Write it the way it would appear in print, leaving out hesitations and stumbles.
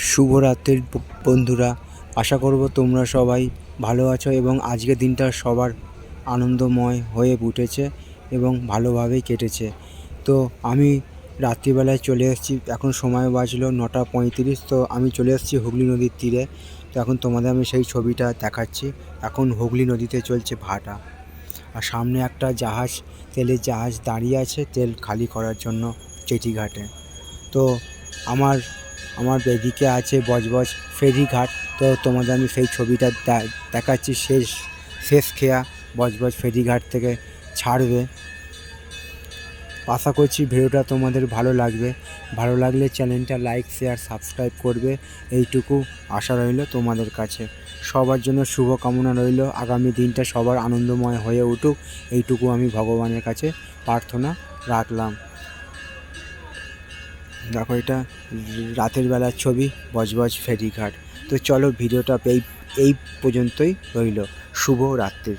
শুভরাত্রির বন্ধুরা, আশা করব তোমরা সবাই ভালো আছো এবং আজকের দিনটা সবার আনন্দময় হয়ে উঠেছে এবং ভালোভাবেই কেটেছে। তো আমি রাত্রিবেলায় চলে এসেছি, এখন সময় বাজলো 9:35। তো আমি চলে এসেছি হুগলি নদীর তীরে। তো এখন তোমাদের আমি সেই ছবিটা দেখাচ্ছি। এখন হুগলি নদীতে চলছে ভাটা, আর সামনে একটা জাহাজ, তেলের জাহাজ দাঁড়িয়ে আছে তেল খালি করার জন্য জেটিঘাটে। তো আমার আমার এদিকে আছে বজবজ ফেরিঘাট। তো তোমাদের আমি সেই ছবিটা দেখাচ্ছি। শেষ খেয়া বজবজ ফেরিঘাট থেকে ছাড়বে। আশা করছি ভিডিওটা তোমাদের ভালো লাগবে। ভালো লাগলে চ্যানেলটা লাইক, শেয়ার, সাবস্ক্রাইব করবে, এইটুকু আশা রইল তোমাদের কাছে। সবার জন্য শুভকামনা রইল, আগামী দিনটা সবার আনন্দময় হয়ে উঠুক, এইটুকু আমি ভগবানের কাছে প্রার্থনা রাখলাম। দেখো, এটা রাতের বেলার ছবি, বজবজ ফেরিঘাট। তো চলো, ভিডিওটা এই পর্যন্তই রইল। শুভ রাত্রি।